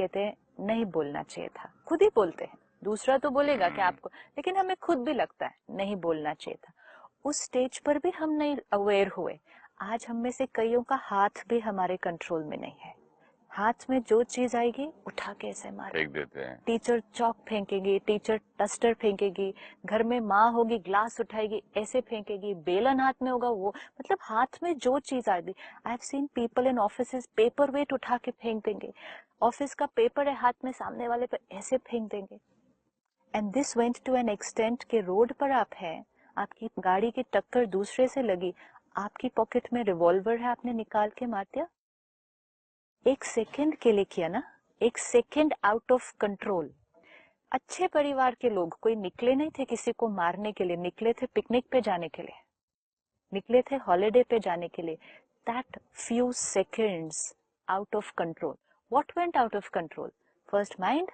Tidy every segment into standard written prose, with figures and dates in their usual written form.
कहते हैं नहीं बोलना चाहिए था, खुद ही बोलते हैं, दूसरा तो बोलेगा कि आपको, लेकिन हमें खुद भी लगता है नहीं बोलना चाहिए था। उस स्टेज पर भी हम नहीं अवेयर हुए। आज हम में से कईयों का हाथ भी हमारे कंट्रोल में नहीं है, हाथ में जो चीज आएगी उठा के ऐसे मार फेंक देते हैं। टीचर चौक फेंकेगी, टीचर डस्टर फेंकेगी, घर में माँ होगी ग्लास उठाएगी ऐसे फेंकेगी, बेलन हाथ में होगा वो, मतलब हाथ में जो चीज आएगी। I have seen people in offices paperweight उठा के फेंक देंगे, ऑफिस का पेपर है हाथ में, सामने वाले पर ऐसे फेंक देंगे। And this went to an extent के रोड पर आप हैं, आपकी गाड़ी की टक्कर दूसरे से लगी, आपकी पॉकेट में रिवॉल्वर है, आपने निकाल के मार दिया। एक सेकंड के लिए किया ना, एक सेकंड आउट ऑफ कंट्रोल। अच्छे परिवार के लोग कोई निकले नहीं थे किसी को मारने के लिए, निकले थे पिकनिक पे जाने के लिए, निकले थे हॉलिडे पे जाने के लिए। That few seconds out of control, what went out of control? First mind,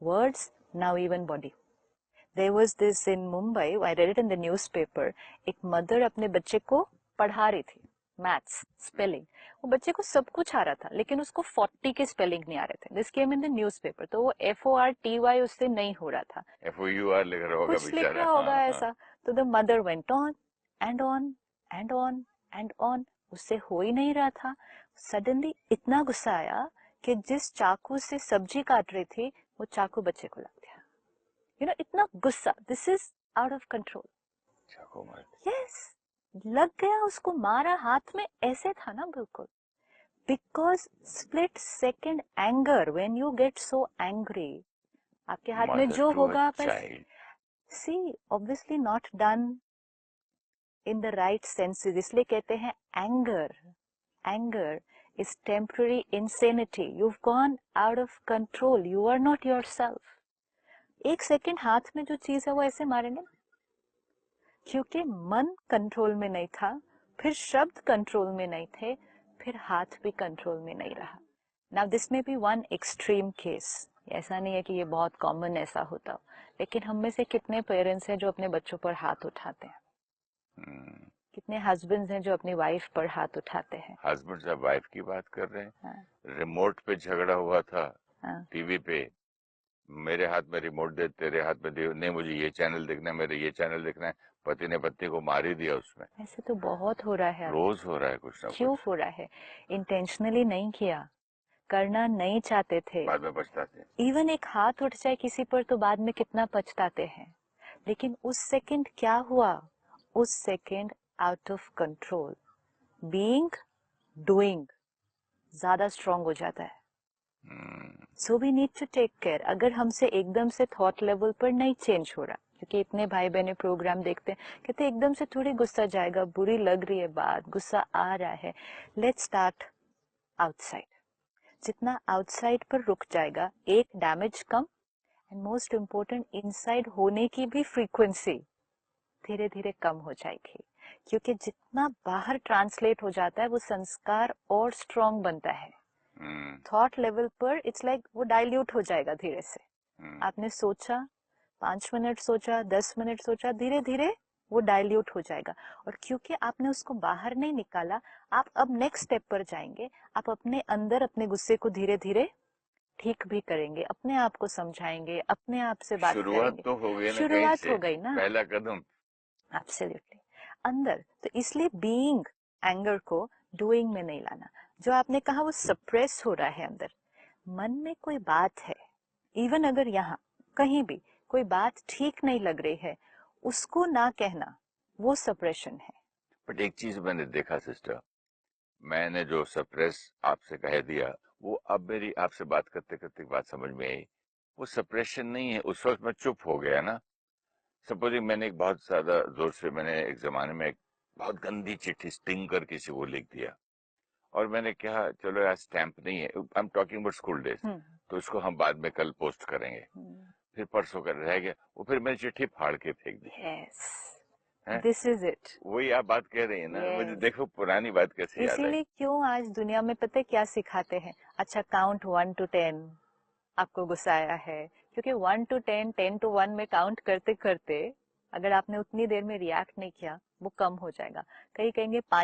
words, now even body. There was this in Mumbai, I read it in the newspaper, एक मदर अपने बच्चे को पढ़ा रही थी मैथ्स स्पेलिंग, वो बच्चे को सब कुछ आ रहा था लेकिन उसको 40 के स्पेलिंग नहीं आ रहे थे। This came in the newspaper, तो वो FORTY उससे नहीं हो रहा था, FOUR लिख रहा होगा कुछ लिख बेचारा। रहा होगा हाँ, ऐसा। तो the mother went on and on and on and on, उससे हो ही नहीं रहा था। सडनली इतना गुस्सा आया कि जिस चाकू से सब्जी काट रही थी वो चाकू बच्चे को लग गया। इतना गुस्सा, this is out of control. Yes, लग गया उसको, मारा, हाथ में ऐसे था ना बिल्कुल। Because split second anger, when you get so angry, आपके हाथ में जो होगा आप see obviously not done in the right senses, इसलिए कहते हैं anger, anger is temporary insanity. You've gone out of control. You are not yourself. एक सेकंड हाथ में जो चीज है वो ऐसे मारेंगे, क्योंकि मन कंट्रोल में नहीं था, फिर शब्द कंट्रोल में नहीं थे, फिर हाथ भी कंट्रोल में नहीं रहा। नाउ दिस में बी वन एक्सट्रीम केस, ऐसा नहीं है कि ये बहुत कॉमन ऐसा होता हो, लेकिन हम में से कितने पेरेंट्स हैं जो अपने बच्चों पर हाथ उठाते हैं? कितने हस्बैंड्स हैं जो अपनी वाइफ पर हाथ उठाते हैं? हस्बैंड साहब वाइफ की बात कर रहे हैं। हाँ, रिमोट पे झगड़ा हुआ था, हाँ, टीवी पे, मेरे हाथ में रिमोट दे, तेरे हाथ में दे, नहीं मुझे ये चैनल देखना है, मेरे ये चैनल देखना है, पति ने पत्नी को मार ही दिया उसमें। ऐसे तो बहुत हो रहा है, रोज हो रहा है कुछ ना क्यों कुछ। हो रहा है? इंटेंशनली नहीं किया, करना नहीं चाहते थे, बाद में पछताते हैं। इवन एक हाथ उठ जाए किसी पर तो बाद में कितना पछताते हैं, लेकिन उस सेकंड क्या हुआ? उस second out of control, being, doing ज्यादा स्ट्रांग हो जाता है। So we need to take care. अगर हमसे एकदम से थॉट लेवल पर नहीं चेंज हो रहा, क्योंकि इतने भाई बहने प्रोग्राम देखते हैं, कहते एकदम से थोड़ी गुस्सा जाएगा, बुरी लग रही है बात, गुस्सा आ रहा है, लेट्स स्टार्ट आउटसाइड। जितना आउटसाइड पर रुक जाएगा, एक damage come, and most important inside होने की भी फ्रीक्वेंसी धीरे धीरे कम हो जाएगी, क्योंकि जितना बाहर ट्रांसलेट हो जाता है वो संस्कार और स्ट्रांग बनता है। थॉट लेवल पर इट्स लाइक वो डाइल्यूट हो जाएगा धीरे से। आपने सोचा, 5 मिनट सोचा, 10 मिनट सोचा, धीरे धीरे वो डाइल्यूट हो जाएगा। और क्योंकि आपने उसको बाहर नहीं निकाला, आप अब नेक्स्ट स्टेप पर जाएंगे, आप अपने अंदर अपने गुस्से को धीरे धीरे ठीक भी करेंगे, अपने आप को समझाएंगे, अपने आप से बात शुरुआत करेंगे। तो हो गई ना, शुरुआत हो गई ना, पहला कदम। एब्सोल्युटली अंदर। तो इसलिए बीइंग, एंगर को डूइंग में नहीं लाना। जो आपने कहा वो सप्रेस हो रहा है अंदर, मन में कोई बात है, इवन अगर यहाँ कहीं भी कोई बात ठीक नहीं लग रही है, उसको ना कहना वो सप्रेशन है। बट एक चीज मैंने देखा सिस्टर, मैंने जो सप्रेस आपसे कह दिया, वो अब मेरी आपसे बात करते करते बात समझ में आई, वो सप्रेशन नहीं है। उस वक्त मैं चुप हो गया ना। सपोजिंग मैंने एक बहुत ज्यादा जोर से, मैंने एक जमाने में एक बहुत गंदी चिट्ठी स्टिंग कर किसी को लिख दिया, और मैंने कहा चलो यार स्टैंप नहीं है, I am talking about school days, तो इसको हम बाद में कल पोस्ट करेंगे। फिर परसों कर रह गया वो, फिर मैंने चिट्ठी फाड़ के फेंक दी। यस, हैं? This is it. वही आप बात कह रही है ना, मुझे यस, देखो पुरानी बात कैसे याद आई। इसीलिए क्यों आज दुनिया में पता है क्या सिखाते हैं? अच्छा, काउंट 1 to 10, आपको गुस्सा आया है, क्योंकि 1 to 10, 10 to 1 में काउंट करते करते अगर आपने उतनी देर में रिएक्ट नहीं किया, वो कम हो जाएगा। कहीं कहेंगे पानी